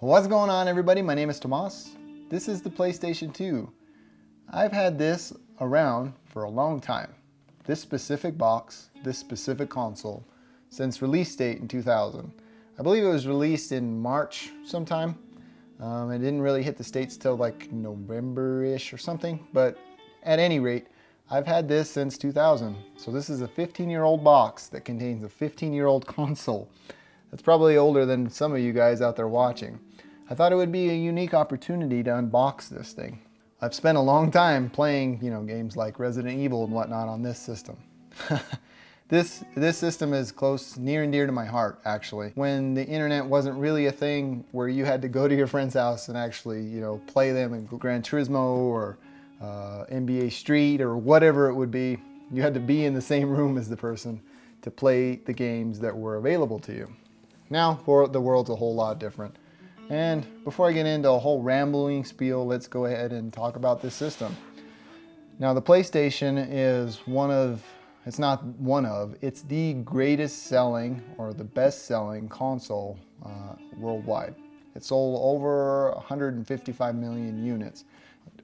What's going on, everybody? My name is Tomas. This is the PlayStation 2. I've had this around for a long time. This specific box, this specific console, since release date in 2000. I believe it was released in March sometime. It didn't really hit the States till like November-ish or something, but at any rate, I've had this since 2000. So this is a 15-year-old box that contains a 15-year-old console. That's probably older than some of you guys out there watching. I thought it would be a unique opportunity to unbox this thing. I've spent a long time playing, games like Resident Evil and whatnot on this system. This system is close, near and dear to my heart, actually. When the internet wasn't really a thing where you had to go to your friend's house and actually, play them in Gran Turismo or NBA Street or whatever it would be, you had to be in the same room as the person to play the games that were available to you. Now, the world's a whole lot different. And before I get into a whole rambling spiel, let's go ahead and talk about this system. Now, the PlayStation is it's the greatest selling or the best selling console worldwide. It sold over 155 million units.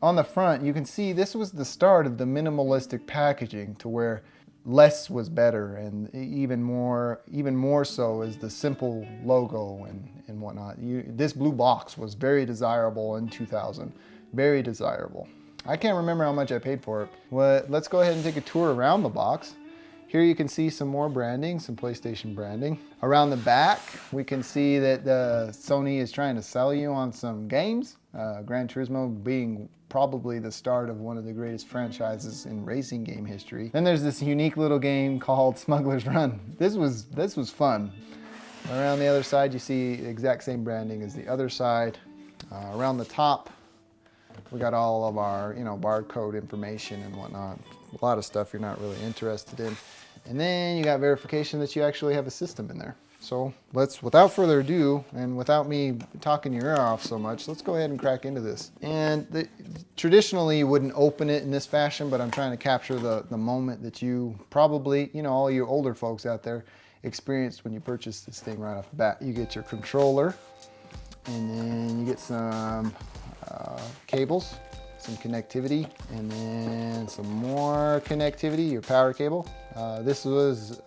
On the front, you can see this was the start of the minimalistic packaging, to where less was better, and even more so is the simple logo and whatnot. This blue box was very desirable in 2000. Very desirable. I can't remember how much I paid for it. Well, let's go ahead and take a tour around the box. Here you can see some more branding, some PlayStation branding. Around the back, we can see that Sony is trying to sell you on some games. Gran Turismo being probably the start of one of the greatest franchises in racing game history. Then there's this unique little game called Smuggler's Run. This was fun. Around the other side, you see the exact same branding as the other side. Around the top, we got all of our, barcode information and whatnot. A lot of stuff you're not really interested in. And then you got verification that you actually have a system in there. So without further ado, and without me talking your ear off so much, let's go ahead and crack into this. And traditionally you wouldn't open it in this fashion, but I'm trying to capture the moment that you probably, all you older folks out there experienced when you purchased this thing right off the bat. You get your controller, and then you get some cables, some connectivity, and then some more connectivity, your power cable. This was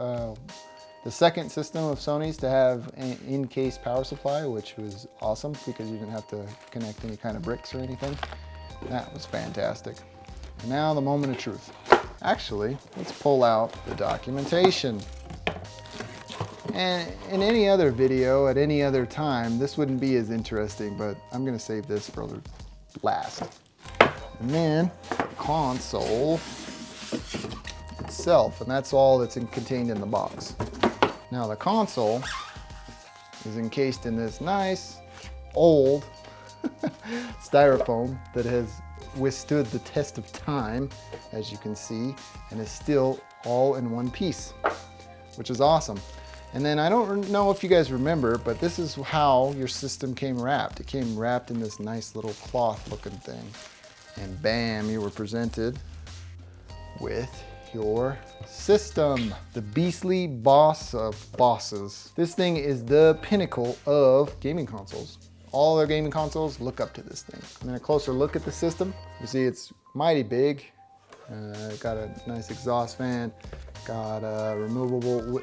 the second system of Sony's to have an in-case power supply, which was awesome because you didn't have to connect any kind of bricks or anything. That was fantastic. And now the moment of truth. Actually, let's pull out the documentation. And in any other video at any other time, this wouldn't be as interesting, but I'm gonna save this for last. And then the console itself, and that's all that's contained in the box. Now the console is encased in this nice old styrofoam that has withstood the test of time, as you can see, and is still all in one piece, which is awesome. And then I don't know if you guys remember, but this is how your system came wrapped. It came wrapped in this nice little cloth looking thing. And bam, you were presented with your system. The beastly boss of bosses. This thing is the pinnacle of gaming consoles. All their gaming consoles look up to this thing. And then a closer look at the system. You see it's mighty big. Got a nice exhaust fan. Got a removable,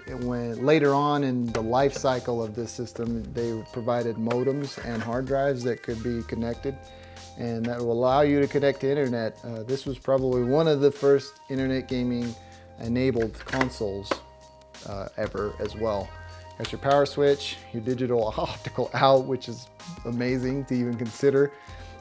later on in the life cycle of this system, they provided modems and hard drives that could be connected, and that will allow you to connect to internet. This was probably one of the first internet gaming enabled consoles ever as well. Got your power switch, your digital optical out, which is amazing to even consider.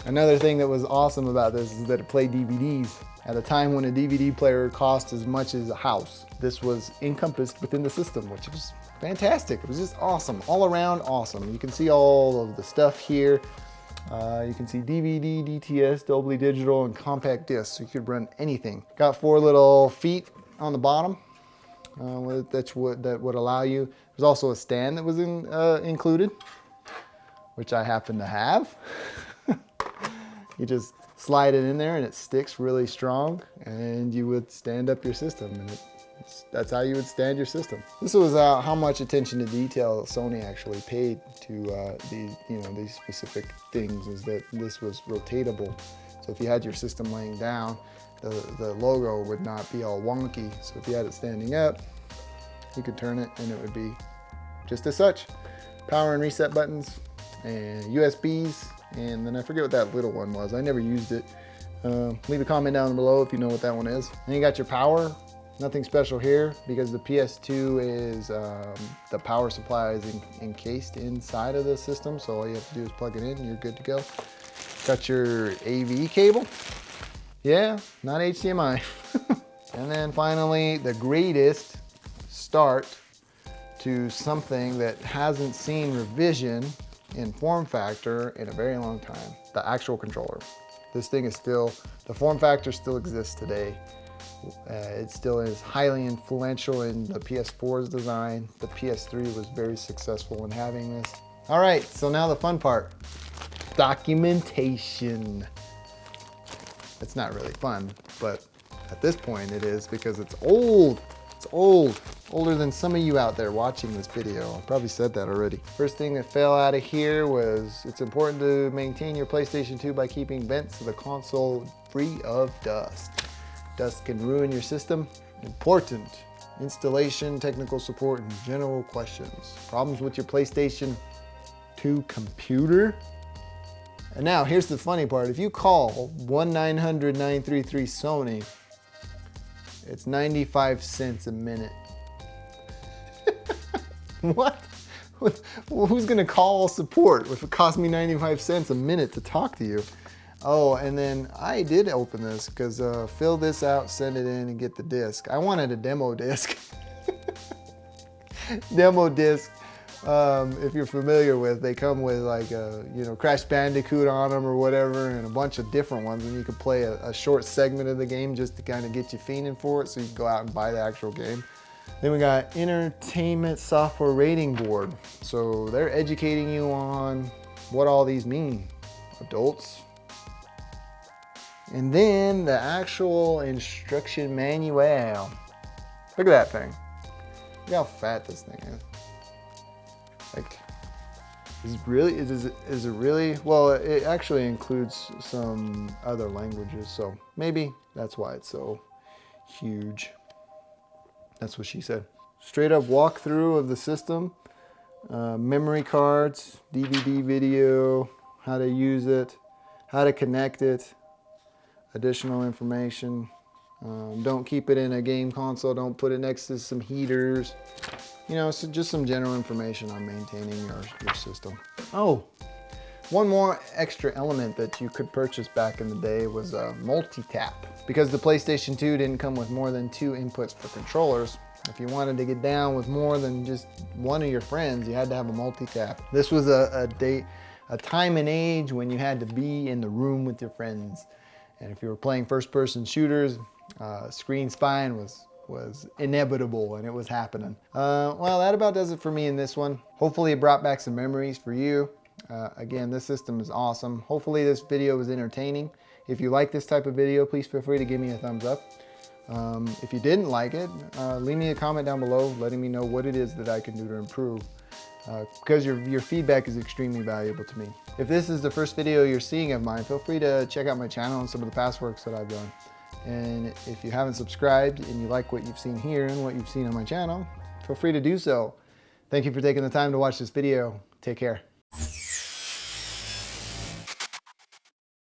Another thing that was awesome about this is that it played DVDs. At a time when a DVD player cost as much as a house, this was encompassed within the system, which was fantastic. It was just awesome, all around awesome. You can see all of the stuff here. You can see DVD, DTS, Dolby Digital, and compact disc, so you could run anything. Got 4 little feet on the bottom that would allow you. There's also a stand that was included, which I happen to have. You just slide it in there and it sticks really strong, and you would stand up your system, and That's how you would stand your system. This was how much attention to detail Sony actually paid to these specific things, is that this was rotatable. So if you had your system laying down, the logo would not be all wonky. So if you had it standing up, you could turn it and it would be just as such. Power and reset buttons and USBs, and then I forget what that little one was. I never used it. Leave a comment down below if you know what that one is. Then you got your power. Nothing special here because the PS2 is, the power supply is encased inside of the system. So all you have to do is plug it in and you're good to go. Got your AV cable. Yeah, not HDMI. And then finally, the greatest start to something that hasn't seen revision in form factor in a very long time, the actual controller. This thing is still, the form factor still exists today. It still is highly influential in the PS4's design. The PS3 was very successful in having this. All right, so now the fun part, documentation. It's not really fun, but at this point it is because it's old. It's old. Older than some of you out there watching this video. I probably said that already. First thing that fell out of here was it's important to maintain your PlayStation 2 by keeping vents of the console free of dust. Dust can ruin your system. Important. Installation, technical support, and general questions. Problems with your PlayStation 2 computer? And now here's the funny part. If you call 1-900-933-SONY, it's 95 cents a minute. What? Who's gonna call support if it costs me 95 cents a minute to talk to you? Oh, and then I did open this because fill this out, send it in, and get the disc. I wanted a demo disc. Demo disc, if you're familiar with, they come with like a, Crash Bandicoot on them or whatever, and a bunch of different ones, and you can play a short segment of the game just to kind of get you fiending for it, so you can go out and buy the actual game. Then we got Entertainment Software Rating Board. So they're educating you on what all these mean. Adults. And then the actual instruction manual. Look at that thing. Look how fat this thing is. Like, is it really? Well, it actually includes some other languages, so maybe that's why it's so huge. That's what she said. Straight up walkthrough of the system, memory cards, DVD video, how to use it, how to connect it, additional information. Don't keep it in a game console, don't put it next to some heaters. So just some general information on maintaining your system. Oh, one more extra element that you could purchase back in the day was a multi-tap. Because the PlayStation 2 didn't come with more than 2 inputs for controllers, if you wanted to get down with more than just one of your friends, you had to have a multi-tap. This was a time and age when you had to be in the room with your friends. And if you were playing first-person shooters, screen spying was inevitable, and it was happening. Well, that about does it for me in this one. Hopefully it brought back some memories for you. Again, this system is awesome. Hopefully this video was entertaining. If you like this type of video, please feel free to give me a thumbs up. If you didn't like it, leave me a comment down below letting me know what it is that I can do to improve. Because your feedback is extremely valuable to me. If this is the first video you're seeing of mine, feel free to check out my channel and some of the past works that I've done. And if you haven't subscribed and you like what you've seen here and what you've seen on my channel, feel free to do so. Thank you for taking the time to watch this video. Take care.